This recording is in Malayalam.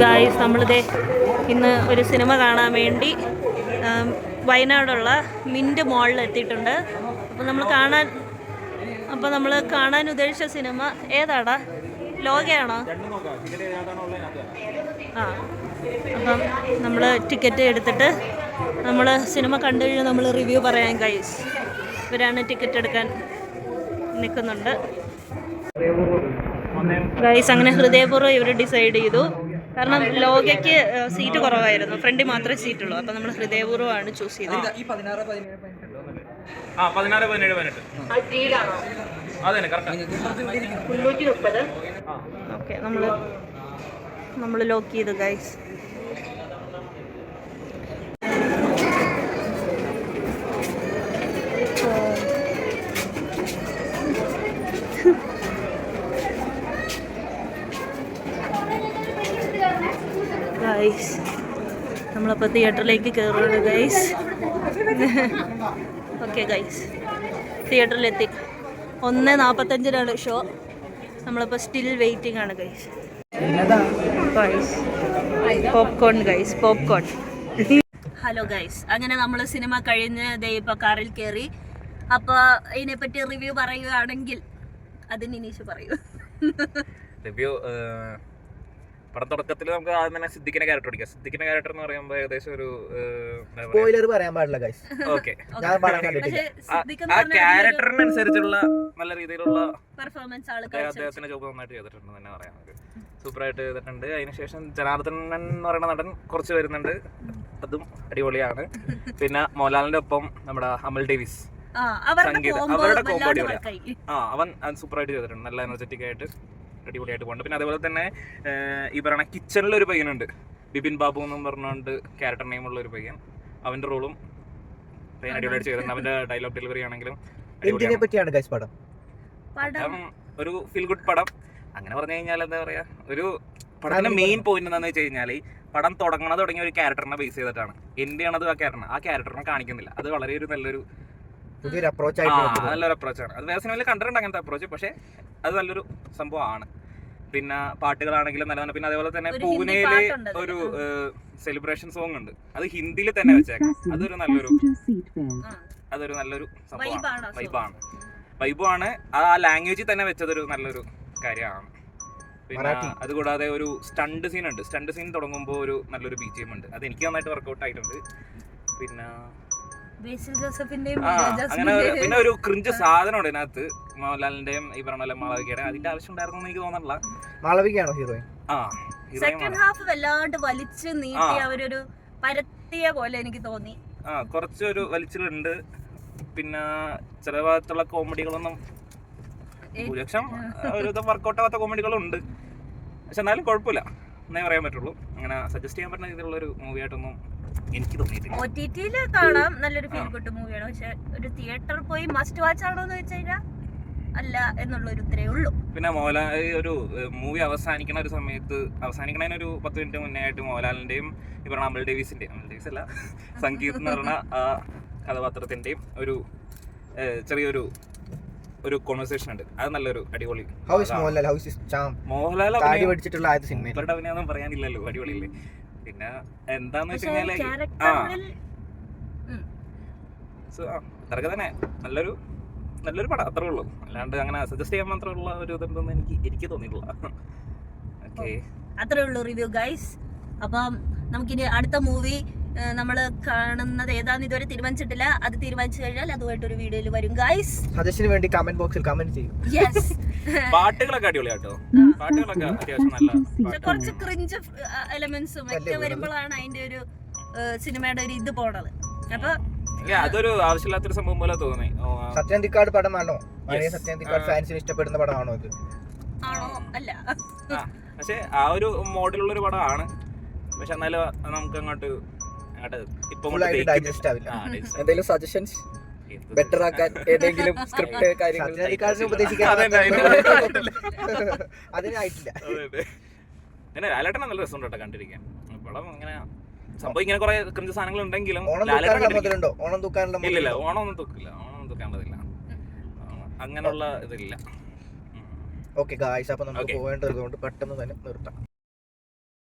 ഗായ്സ് നമ്മളിതേ ഇന്ന് ഒരു സിനിമ കാണാൻ വേണ്ടി വയനാടുള്ള മിൻറ്റ് മോളിൽ എത്തിയിട്ടുണ്ട്. അപ്പോൾ നമ്മൾ കാണാൻ ഉദ്ദേശിച്ച സിനിമ ഏതാടാ? ലോകയാണോ? ആ, അപ്പം നമ്മൾ ടിക്കറ്റ് എടുത്തിട്ട് നമ്മൾ സിനിമ കണ്ടു കഴിഞ്ഞാൽ നമ്മൾ റിവ്യൂ പറയാൻ ഗൈസ്. ഇവരാണ് ടിക്കറ്റ് എടുക്കാൻ നിൽക്കുന്നുണ്ട് ഗൈസ്. അങ്ങനെ ഹൃദയപൂർവ്വം ഇവർ ഡിസൈഡ് ചെയ്തു. കാരണം ലോകയ്ക്ക് സീറ്റ് കുറവായിരുന്നു, ഫ്രണ്ടിൽ മാത്രമേ സീറ്റുള്ളൂ. അപ്പം നമ്മൾ ഹൃദയപൂർവ്വമാണ് ചൂസ് ചെയ്തത്. ഓക്കെ, നമ്മൾ ലോക്ക് ചെയ്തു ഗൈസ്. ഗൈസ് നമ്മളപ്പോൾ തിയേറ്ററിലേക്ക് കയറുകയാണ് ഗൈസ്. ഓക്കെ ഗൈസ്, തിയേറ്ററിലെത്തി. 1:45 ഷോ. നമ്മളിപ്പോൾ സ്റ്റിൽ വെയിറ്റിംഗ് ആണ് guys. Popcorn guys, popcorn. Hello guys, അങ്ങനെ നമ്മൾ സിനിമ കഴിഞ്ഞ് ദേ ഇപ്പോൾ കാറിൽ കയറി. അപ്പോൾ ഇതിനെപ്പറ്റി റിവ്യൂ പറയുകയാണെങ്കിൽ അതിന് ഇനീഷ് പറയൂ. റിവ്യൂ പടം തുടക്കത്തിൽ നമുക്ക് ആദ്യം തന്നെ സിദ്ദിഖിന്റെ ക്യാരക്ടർ പഠിക്കാം. സിദ്ദിഖിന്റെ ക്യാരക്ടർ എന്ന് പറയുമ്പോൾ ഏകദേശം ഒരു പറയാൻ പാടില്ല ഗൈസ്. ഓക്കെ, ആ ക്യാരക്ടറിനനുസരിച്ചുള്ള നല്ല രീതിയിലുള്ള പെർഫോമൻസ് അദ്ദേഹത്തിന്റെ ജോബ് നന്നായിട്ട് ചെയ്തിട്ടുണ്ട് തന്നെ പറയാം. സൂപ്പറായിട്ട് ചെയ്തിട്ടുണ്ട്. അതിനുശേഷം ജനാർദ്ദനൻ എന്ന് പറയുന്ന നടൻ കുറച്ച് വരുന്നുണ്ട്, അതും അടിപൊളിയാണ്. പിന്നെ മോഹൻലാലിന്റെ ഒപ്പം നമ്മുടെ അമൽ ഡേവിസ് സംഗീതം, അവരുടെ കോമ്പോ അടിപൊളിയാണ്. അവൻ സൂപ്പറായിട്ട് ചെയ്തിട്ടുണ്ട്, നല്ല എനർജറ്റിക് ആയിട്ട് അടിപൊളിയായിട്ട് പോകുന്നുണ്ട്. പിന്നെ അതേപോലെ തന്നെ ഈ പറയുന്ന കിച്ചണിലൊരു പയ്യനുണ്ട്, ബിപിൻ ബാബു എന്നും പറഞ്ഞുകൊണ്ട് ക്യാരക്ടർ നെയിമുള്ള ഒരു പയ്യൻ. അവന്റെ റോളും അടിപൊളിയായിട്ട് ചെയ്തിട്ടുണ്ട്. അവന്റെ ഡയലോഗ് ഡെലിവറി ആണെങ്കിലും പടം ഒരു ഫീൽ ഗുഡ് പടം. അങ്ങനെ പറഞ്ഞു കഴിഞ്ഞാൽ എന്താ പറയാ, ഒരു പടത്തിന്റെ മെയിൻ പോയിന്റ് എന്താണെന്ന് വെച്ച് കഴിഞ്ഞാൽ പടം തുടങ്ങിയ ഒരു ക്യാരക്ടറിനെ ബേസ് ചെയ്തിട്ടാണ്. എന്തിനാണത് ആ ക്യാരക്ടറിനെ കാണിക്കുന്നില്ല. അത് വളരെ ഒരു നല്ലൊരു അപ്രോച്ചാണ്. അത് വേറെ സിനിമയിൽ കണ്ടിട്ടുണ്ട് അങ്ങനത്തെ അപ്രോച്ച്, പക്ഷെ അത് നല്ലൊരു സംഭവമാണ്. പിന്നെ പാട്ടുകളാണെങ്കിലും നല്ലതാണ്. പിന്നെ അതേപോലെ തന്നെ പൂനെയില് ഒരു സെലിബ്രേഷൻ സോങ് ഉണ്ട്, അത് ഹിന്ദിയിൽ തന്നെ വെച്ചേക്കാം. അതൊരു നല്ലൊരു സംഭവമാണ്, വൈബാണ്. ആ ലാംഗ്വേജിൽ തന്നെ വെച്ചതൊരു നല്ലൊരു കാര്യമാണ്. പിന്നെ അതുകൂടാതെ ഒരു സ്റ്റണ്ട് സീൻ ഉണ്ട്. സ്റ്റണ്ട് സീൻ തുടങ്ങുമ്പോൾ ഒരു നല്ലൊരു BGM ഉണ്ട്, അത് എനിക്ക് നന്നായിട്ട് വർക്കൗട്ട് ആയിട്ടുണ്ട്. പിന്നെ അങ്ങനെ പിന്നെ ഒരു ക്രിഞ്ച് സാധനമുണ്ട് ഇതിനകത്ത്, മോഹൻലാലിന്റെയും ഈ പറഞ്ഞ പോലെ മാളവികയുടെ. അതിന്റെ ആവശ്യം ഉണ്ടായിരുന്നു എനിക്ക് തോന്നുന്നില്ല. മാളവികയാണോ ഹീറോയിൻ? സെക്കൻഡ് ഹാഫ് വല്ലാണ്ട് വലിച്ചു നീട്ടി അവരൊരു പരത്തിയ പോലെ എനിക്ക് തോന്നി. കുറച്ചൊരു വലിച്ചിലുണ്ട്. പിന്നെ ചില ഭാഗത്തുള്ള കോമഡികളൊന്നും ഭൂരിപക്ഷം ഒരു വർക്കൗട്ട് ആവാത്ത കോമഡികളുണ്ട്. പക്ഷെ എന്നാലും കുഴപ്പമില്ല എന്നേ പറയാൻ പറ്റുള്ളൂ. അങ്ങനെ സജസ്റ്റ് ചെയ്യാൻ പറ്റുന്ന രീതിയിലുള്ള ഒരു മൂവിയായിട്ടൊന്നും എനിക്ക് തോന്നിയിട്ടില്ല. OTT-യിൽ കാണാം, നല്ലൊരു ഫീൽ ഗുഡ് മൂവിയാണ്. പക്ഷെ ഒരു തിയേറ്ററിൽ പോയി മസ്റ്റ് വാച്ച് ആണോ എന്ന് വെച്ച് കഴിഞ്ഞാൽ അല്ല എന്നുള്ളൊരു ഉത്തരേ ഉള്ളൂ. പിന്നെ മോഹൻലാൽ ഒരു മൂവി അവസാനിക്കുന്ന ഒരു സമയത്ത്, അവസാനിക്കുന്നതിന് ഒരു 10 മിനിറ്റ് മുന്നേ ആയിട്ട് മോഹൻലാലിന്റെയും ഈ പറഞ്ഞ അമൽ ഡേവിസ് അല്ല സംഗീത് എന്ന് പറഞ്ഞ ആ കഥാപാത്രത്തിന്റെയും ഒരു ചെറിയൊരു കോൺവെർസേഷൻ ഉണ്ട്. അത് നല്ലൊരു അടിപൊളി. മോഹൻലാൽ അഭിനയൊന്നും പറയാനില്ലല്ലോ, അടിപൊളിയല്ലേ. പിന്നെ എന്താന്ന് വെച്ച് കഴിഞ്ഞാല് അത്രയൊക്കെ തന്നെ നല്ലൊരു പടം, അത്രേ ഉള്ളൂ. അല്ലാണ്ട് അങ്ങനെ സജസ്റ്റ് ചെയ്യാൻ മാത്രമുള്ള ഒരു ഇതുണ്ടെന്ന് എനിക്ക് തോന്നിയിട്ടില്ല. ഓക്കെ, അത്രേ ഉള്ളൂ റിവ്യൂ ഗൈസ്. അപ്പം നമുക്കിനി അടുത്ത മൂവി നമ്മൾ കാണുന്നത് ഏതാന്ന് ഇതുവരെ തീരുമാനിച്ചിട്ടില്ല. അത് തീരുമാനിച്ചു കഴിഞ്ഞാൽ അതുമായിട്ടൊരു വീഡിയോയിൽ വരും ഗൈസ്. സജഷന് വേണ്ടി കമന്റ് ബോക്സിൽ കമന്റ് ചെയ്യും. യെസ്, പാട്ടുകളൊക്കെ അടിപൊളിയാട്ടോ. പാട്ടുകളൊക്കെ അത്യാവശ്യം നല്ല, കുറച്ച് ക്രിഞ്ച് എലമെന്റ്സും ഒക്കെ വരുമ്പോഴാണ് അതിന്റെ ഒരു സിനിമയുടെ ഒരു ഇത് പോണത്. അപ്പൊ അതൊരു ആവശ്യമില്ലാത്തൊരു സംഭവം പോലെ തോന്നി. സത്യന്തിക്കാട് പടമാണോ? പഴയ സത്യന്തിക്കാട് ഫാൻസിന് ഇഷ്ടപ്പെടുന്ന പടമാണോ ഇത്? ആണോ? അല്ല, പക്ഷെ ആ ഒരു മോഡലുള്ളൊരു പടമാണ്. പക്ഷെ എന്നാലും നമുക്ക് അങ്ങോട്ട് എന്തെങ്കിലും സജഷൻസ് ബെറ്റർ ആക്കാൻ, ഏതെങ്കിലും സ്ക്രിപ്റ്റ് കാര്യങ്ങൾ അതിനായിട്ടില്ല. പിന്നെ ലാലേട്ടൻ നല്ല രസമുണ്ട് കേട്ടോ കണ്ടിരിക്കാൻ. പടം ഇങ്ങനെ സംഭവം ഇങ്ങനെ കുറെ ക്രിഞ്ച് സാധനങ്ങൾ ഉണ്ടെങ്കിലും ഓണം തൂക്കാനുള്ള ഇല്ല, ഓണം ഒന്നും തൂക്കേണ്ടതില്ല, അങ്ങനെയുള്ള ഇതില്ല. ഓക്കെ ഗായ്സ്, അപ്പൊ നമുക്ക് പോവേണ്ടതുകൊണ്ട് പെട്ടെന്ന് തന്നെ നിർത്താം.